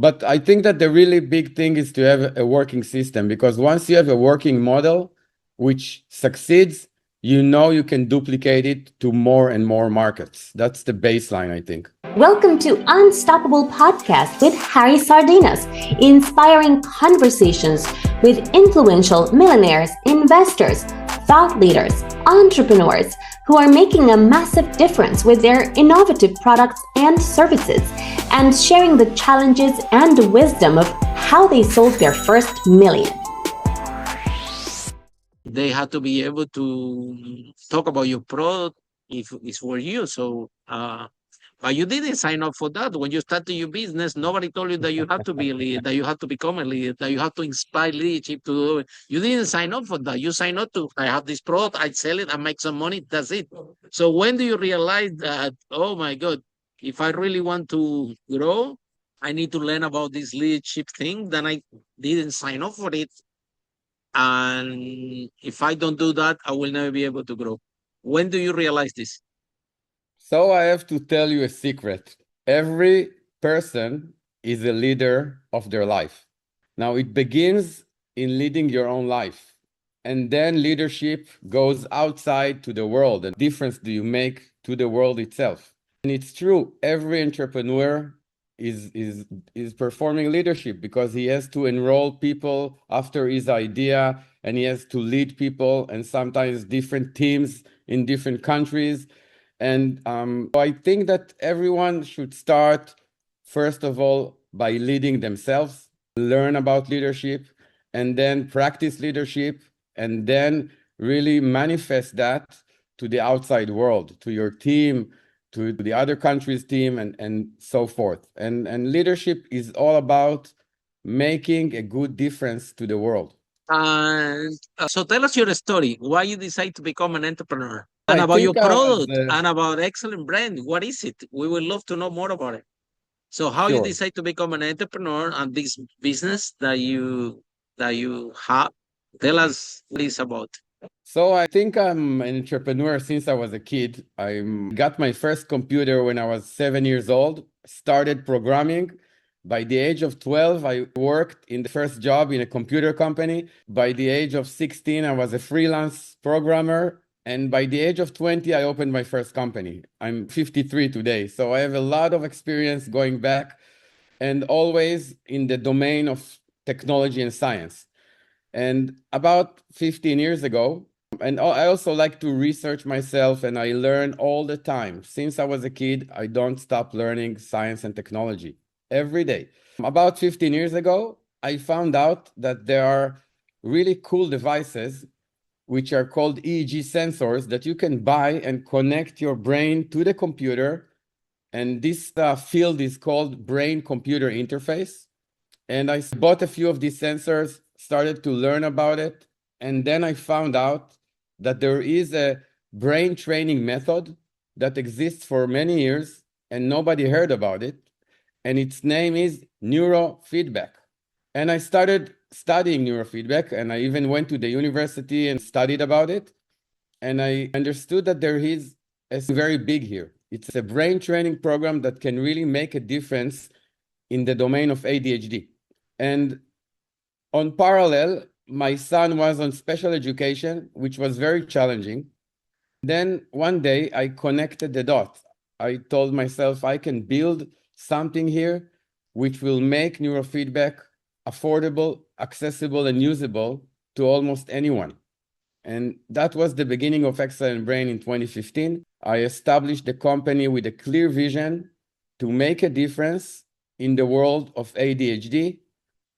But I think that the really big thing is to have a working system, because once you have a working model which succeeds, you know you can duplicate it to more and more markets. That's the baseline, I think. Welcome to Unstoppable Podcast with Harry Sardinas, inspiring conversations with influential millionaires, investors, thought leaders, entrepreneurs who are making a massive difference with their innovative products and services, and sharing the challenges and wisdom of how they sold their first million. They have to be able to talk about your product if it's for you. But you didn't sign up for that. When you started your business, nobody told you that you have to be a leader, that you have to become a leader, that you have to inspire leadership to do it. You didn't sign up for that. You signed up to, I have this product, I sell it, I make some money, that's it. So when do you realize that, oh my God, if I really want to grow, I need to learn about this leadership thing, then I didn't sign up for it. And if I don't do that, I will never be able to grow. When do you realize this? So I have to tell you a secret. Every person is a leader of their life. Now, it begins in leading your own life. And then leadership goes outside to the world. And difference do you make to the world itself? And it's true, every entrepreneur is performing leadership, because he has to enroll people after his idea, and he has to lead people, and sometimes different teams in different countries. And I think that everyone should start, first of all, by leading themselves, learn about leadership, and then practice leadership, and then really manifest that to the outside world, to your team, to the other country's team, and so forth. And leadership is all about making a good difference to the world. And so tell us your story. Why you decide to become an entrepreneur? And I about your think I was product and about excellent brand. What is it? We would love to know more about it. So how you sure. decide to become an entrepreneur and this business that you have? Tell us what it's about. So I think I'm an entrepreneur since I was a kid. I got my first computer when I was 7 years old, started programming. By the age of 12, I worked in the first job in a computer company. By the age of 16, I was a freelance programmer. And by the age of 20, I opened my first company. I'm 53 today. So I have a lot of experience going back, and always in the domain of technology and science. And about 15 years ago, and I also like to research myself, and I learn all the time. Since I was a kid, I don't stop learning science and technology every day. About 15 years ago, I found out that there are really cool devices which are called EEG sensors that you can buy and connect your brain to the computer. And this field is called brain-computer interface. And I bought a few of these sensors, started to learn about it, and then I found out that there is a brain training method that exists for many years and nobody heard about it. And its name is neurofeedback. And I started studying neurofeedback, and I even went to the university and studied about it. And I understood that there is a very big here. It's a brain training program that can really make a difference in the domain of ADHD. And on parallel, my son was on special education, which was very challenging. Then one day I connected the dots. I told myself I can build something here which will make neurofeedback affordable, accessible, and usable to almost anyone. And that was the beginning of Excellent Brain in 2015. I established the company with a clear vision to make a difference in the world of ADHD,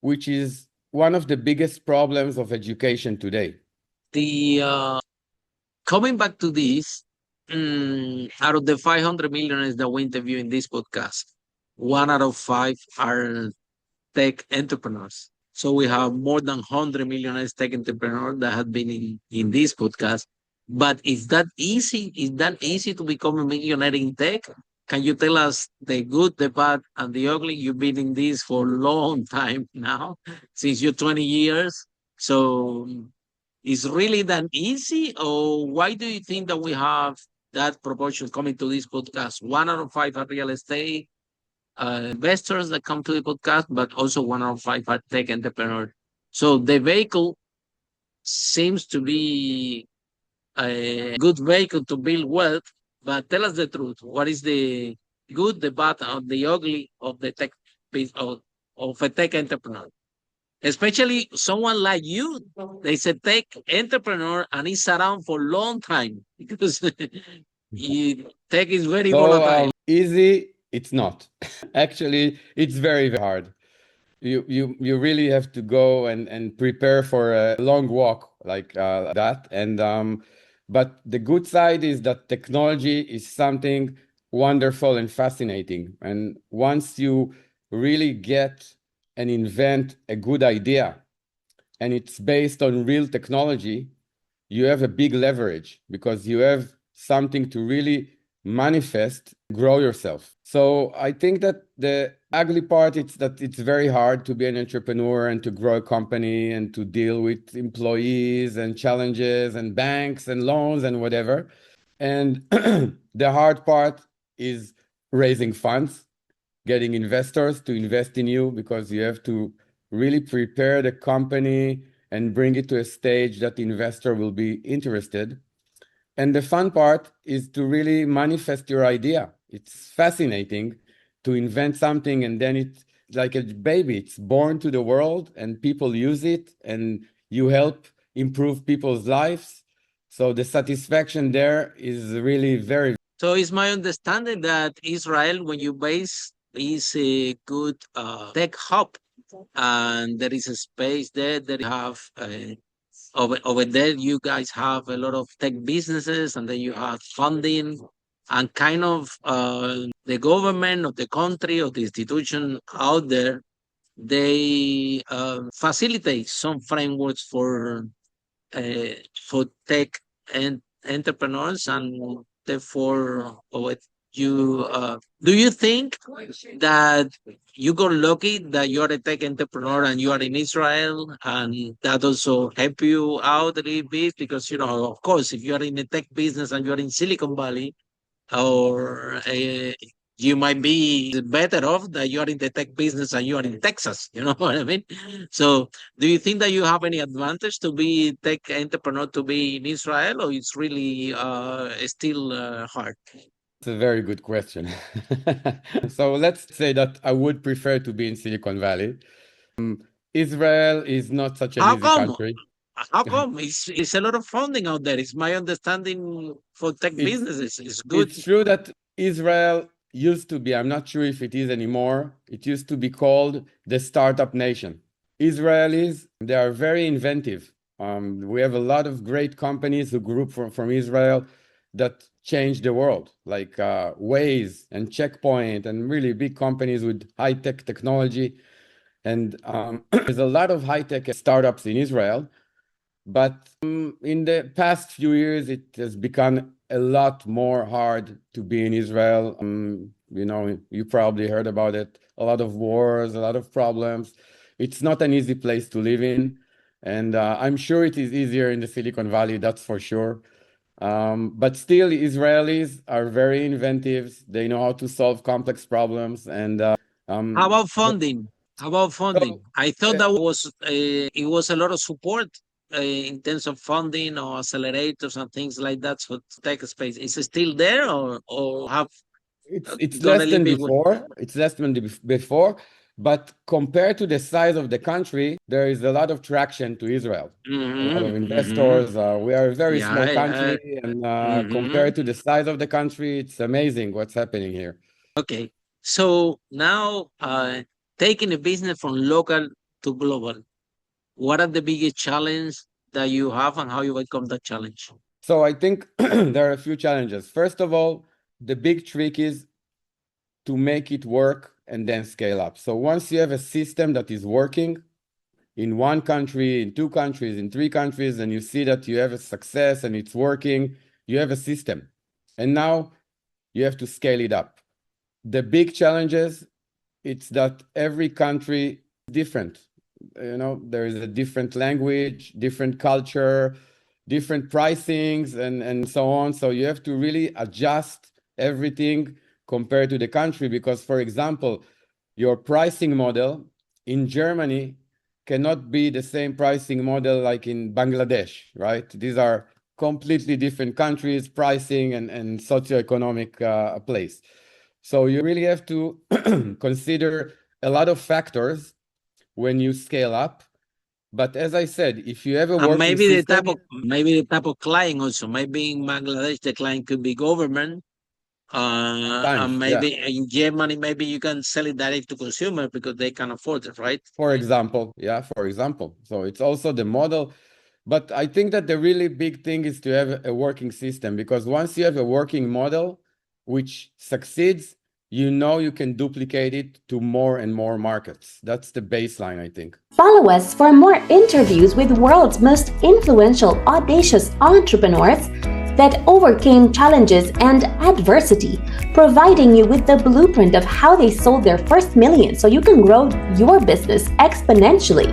which is one of the biggest problems of education today. Coming back to this, out of the 500 millionaires that we interview in this podcast, 1 out of 5 are tech entrepreneurs. So we have more than 100 millionaires tech entrepreneurs that have been in this podcast. But is that easy? Is that easy to become a millionaire in tech? Can you tell us the good, the bad, and the ugly? You've been in this for a long time now, since you're 20 years. So is really that easy? Or why do you think that we have that proportion coming to this podcast? 1 out of 5 are real estate, investors that come to the podcast, but also 1 out of 5 are tech entrepreneurs. So the vehicle seems to be a good vehicle to build wealth. But tell us the truth. What is the good, the bad, or the ugly of the tech of a tech entrepreneur? Especially someone like you, they a tech entrepreneur and is around for a long time because tech is very volatile. Easy, it's not. Actually, it's very, very hard. You really have to go and prepare for a long walk like that. And but the good side is that technology is something wonderful and fascinating. And once you really get and invent a good idea, and it's based on real technology, you have a big leverage because you have something to really manifest, grow yourself. So I think that the ugly part is that it's very hard to be an entrepreneur and to grow a company and to deal with employees and challenges and banks and loans and whatever. And the hard part is raising funds, getting investors to invest in you, because you have to really prepare the company and bring it to a stage that the investor will be interested. And the fun part is to really manifest your idea. It's fascinating to invent something and then it's like a baby. It's born to the world and people use it and you help improve people's lives. So the satisfaction there is really very. So it's my understanding that Israel, when you base, is a good tech hub, and there is a space there that you have over there. You guys have a lot of tech businesses, and then you have funding, and kind of the government of the country or the institution out there, they facilitate some frameworks for tech and entrepreneurs, and therefore you do you think that you got lucky that you're a tech entrepreneur and you are in Israel, and that also help you out a little bit? Because of course, if you are in a tech business and you're in Silicon Valley, or you might be better off that you are in the tech business and you are in Texas. You know what I mean? So, do you think that you have any advantage to be tech entrepreneur to be in Israel, or it's really still hard? It's a very good question. So let's say that I would prefer to be in Silicon Valley. Israel is not such an How easy come? country. How come? It's a lot of funding out there. It's my understanding for tech It's businesses. It's good. it's true that Israel used to be, I'm not sure if it is anymore, it used to be called the startup nation. Israelis, they are very inventive. We have a lot of great companies who grew from Israel that changed the world, like Waze and Checkpoint, and really big companies with high-tech technology. And there's a lot of high-tech startups in Israel. But in the past few years, it has become a lot more hard to be in Israel. You probably heard about it. A lot of wars, a lot of problems. It's not an easy place to live in. And I'm sure it is easier in the Silicon Valley, that's for sure. But still, Israelis are very inventive. They know how to solve complex problems. And How about funding? How about funding? so, I thought that was it was a lot of support in terms of funding or accelerators and things like that for tech space. Is it still there, or have it's gone a less little than bit? before. It's less than before. But compared to the size of the country, there is a lot of traction to Israel. A lot of investors. We are a very Yeah, small yeah. country, and compared to the size of the country, it's amazing what's happening here. Okay. So now, taking a business from local to global, what are the biggest challenge that you have, and how you overcome that challenge? So I think there are a few challenges. First of all, the big trick is to make it work and then scale up. So once you have a system that is working in one country, in two countries, in three countries, and you see that you have a success and it's working, you have a system. And now you have to scale it up. The big challenges, it's that every country is different. There is a different language, different culture, different pricings, and so on. So you have to really adjust everything compared to the country, because, for example, your pricing model in Germany cannot be the same pricing model like in Bangladesh, right? These are completely different countries, pricing and socioeconomic place. So you really have to consider a lot of factors when you scale up. But as I said, if you have a working maybe system, the type of client also. Maybe in Bangladesh the client could be government. And maybe in Germany, maybe you can sell it direct to consumer because they can afford it, right? For example, for example. So it's also the model. But I think that the really big thing is to have a working system, because once you have a working model which succeeds, you know you can duplicate it to more and more markets. That's the baseline, I think. Follow us for more interviews with world's most influential, audacious entrepreneurs that overcame challenges and adversity, providing you with the blueprint of how they sold their first million so you can grow your business exponentially.